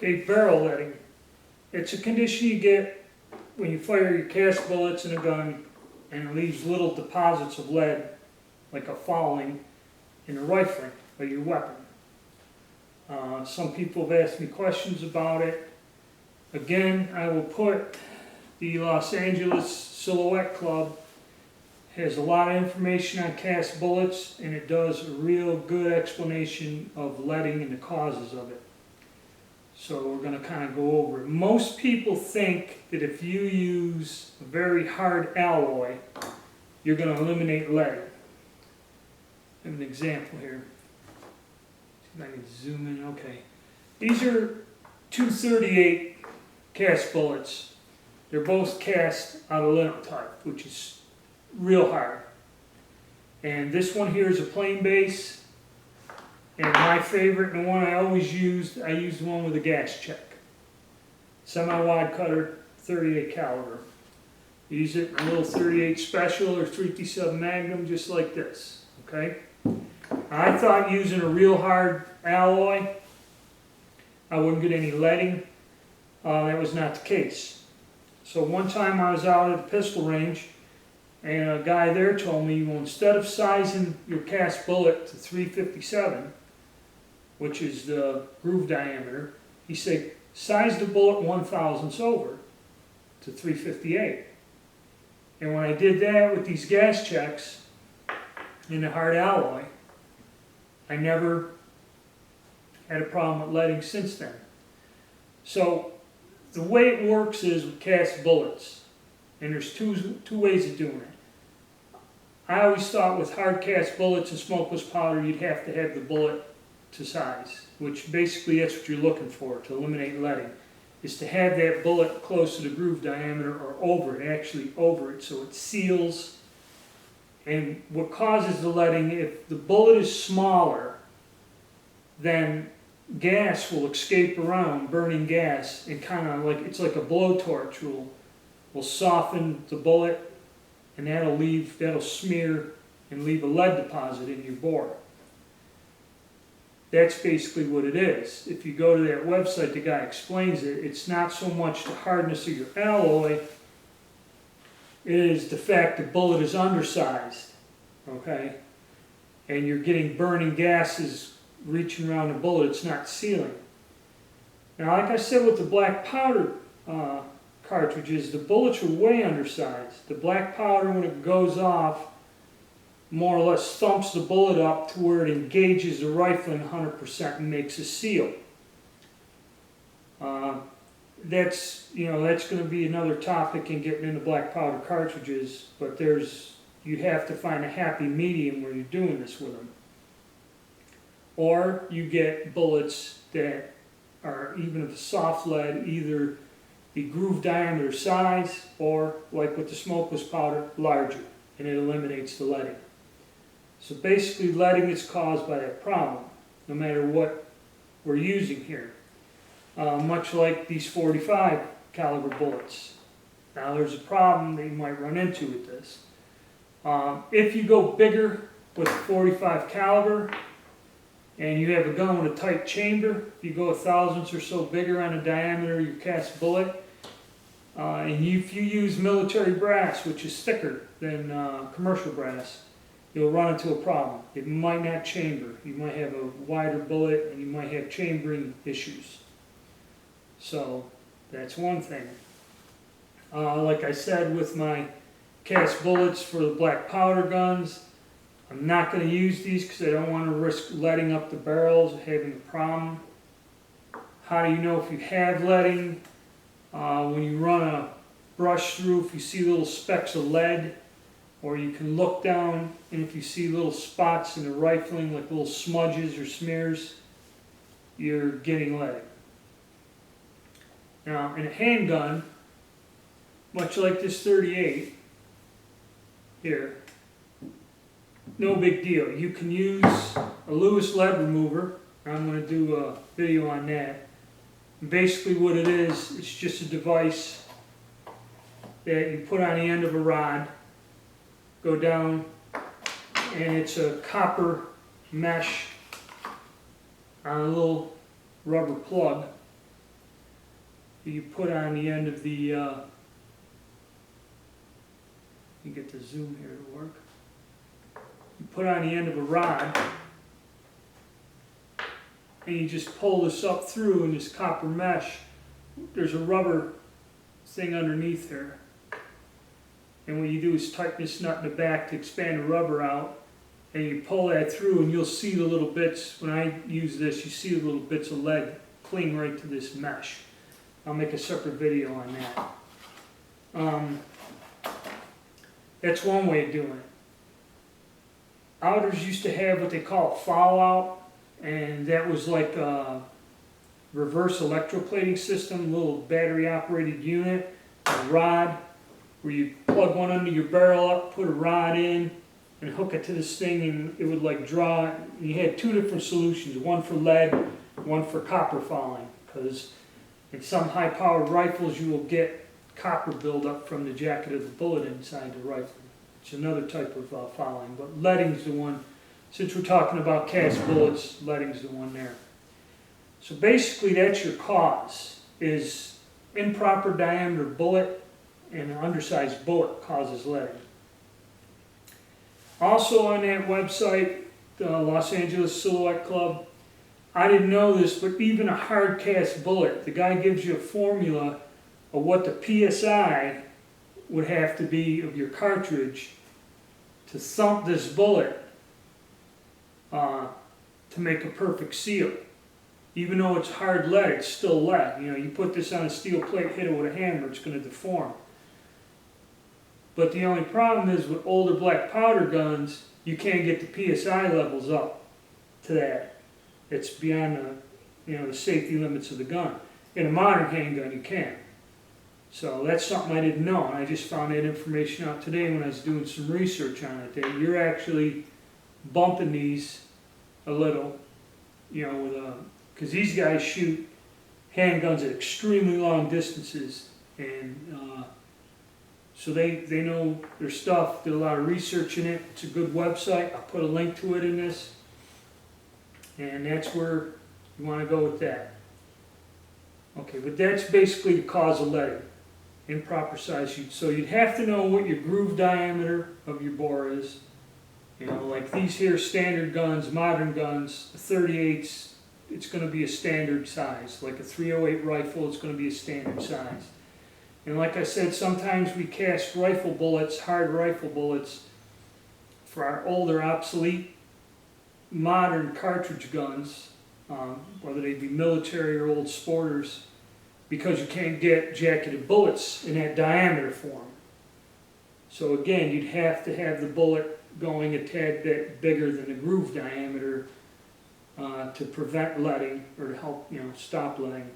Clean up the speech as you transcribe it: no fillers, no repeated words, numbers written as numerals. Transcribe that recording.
Okay, barrel leading. It's a condition you get when you fire your cast bullets in a gun and it leaves little deposits of lead, like a fouling, in the rifling of your weapon. Some people have asked me questions about it. Again, I will put the Los Angeles Silhouette Club has a lot of information on cast bullets, and it does a real good explanation of leading and the causes of it. So we're going to kind of go over it. Most people think that if you use a very hard alloy, you're going to eliminate lead. I have an example here. See if I can zoom in. Okay. These are 238 cast bullets. They're both cast out of linotype, which is real hard. And this one here is a plain base. And my favorite, and the one I always used, I used the one with a gas check. Semi-wide cutter, 38 caliber. Use it in a little 38 special or 357 Magnum, just like this. Okay. I thought using a real hard alloy, I wouldn't get any leading. That was not the case. So one time I was out at the pistol range, and a guy there told me, well, instead of sizing your cast bullet to 357, which is the groove diameter, he said, size the bullet 1/1000ths over to 358. And when I did that with these gas checks in the hard alloy, I never had a problem with leading since then. So the way it works is with cast bullets, and there's two ways of doing it. I always thought with hard cast bullets and smokeless powder, you'd have to have the bullet to size, which basically that's what you're looking for to eliminate leading, is to have that bullet close to the groove diameter or over it, actually over it, so it seals. And what causes the leading, if the bullet is smaller, then gas will escape around, burning gas, and kind of like, it's like a blowtorch will soften the bullet, and that'll smear and leave a lead deposit in your bore. That's basically what it is. If you go to that website, the guy explains it. It's not so much the hardness of your alloy, it is the fact the bullet is undersized, okay? And you're getting burning gases reaching around the bullet, it's not sealing. Now, like I said with the black powder cartridges, the bullets are way undersized. The black powder, when it goes off, more or less thumps the bullet up to where it engages the rifling 100% and makes a seal. That's going to be another topic in getting into black powder cartridges, but you have to find a happy medium where you're doing this with them. Or you get bullets that are even of soft lead, either the groove diameter size or, like with the smokeless powder, larger, and it eliminates the leading. So basically, leading is caused by that problem, no matter what we're using here. Much like these 45 caliber bullets. Now there's a problem that you might run into with this. If you go bigger with 45 caliber, and you have a gun with a tight chamber, if you go 1/1000ths or so bigger on the diameter of your cast bullet, and if you use military brass, which is thicker than commercial brass, you'll run into a problem. It might not chamber. You might have a wider bullet, and you might have chambering issues. So that's one thing. Like I said, with my cast bullets for the black powder guns, I'm not going to use these because I don't want to risk leading up the barrels or having a problem. How do you know if you have leading? When you run a brush through, if you see little specks of lead, or you can look down, and if you see little spots in the rifling, like little smudges or smears, you're getting leading. Now, in a handgun, much like this 38 here, no big deal. You can use a Lewis lead remover. I'm going to do a video on that. And basically what it is, it's just a device that you put on the end of a rod, go down, and it's a copper mesh on a little rubber plug. you put on the end of the, you get the zoom here to work. You put on the end of a rod, and you just pull this up through in this copper mesh. There's a rubber thing underneath there. And what you do is tighten this nut in the back to expand the rubber out, and you pull that through, and you'll see the little bits. When I use this, you see the little bits of lead cling right to this mesh. I'll make a separate video on that. That's one way of doing it. Outers used to have what they call fallout, and that was like a reverse electroplating system, little battery operated unit, a rod, where you plug one under your barrel up, put a rod in, and hook it to this thing, and it would like draw. You had two different solutions, one for lead, one for copper fouling, because in some high-powered rifles you will get copper buildup from the jacket of the bullet inside the rifle. It's another type of fouling, but leading's the one. Since we're talking about cast bullets, leading's the one there. So basically that's your cause, is improper diameter bullet, and an undersized bullet causes leading. Also on that website, the Los Angeles Silhouette Club, I didn't know this, but even a hard cast bullet, the guy gives you a formula of what the PSI would have to be of your cartridge to thump this bullet to make a perfect seal. Even though it's hard lead, it's still lead. You know, you put this on a steel plate, hit it with a hammer, it's going to deform. But the only problem is with older black powder guns, you can't get the PSI levels up to that. It's beyond the safety limits of the gun. In a modern handgun, you can. So that's something I didn't know, and I just found that information out today when I was doing some research on it. That you're actually bumping these a little, because these guys shoot handguns at extremely long distances, and so they know their stuff. Did a lot of research in it. It's a good website. I'll put a link to it in this, and that's where you want to go with that. Okay, but that's basically the cause of leading. Improper size shoot. So you'd have to know what your groove diameter of your bore is. Like these here standard guns, modern guns, the 38s, it's going to be a standard size. Like a 308 rifle, it's going to be a standard size. And like I said, sometimes we cast rifle bullets, hard rifle bullets, for our older, obsolete, modern cartridge guns, whether they be military or old sporters, because you can't get jacketed bullets in that diameter form. So again, you'd have to have the bullet going a tad bit bigger than the groove diameter to prevent leading, or to help stop leading.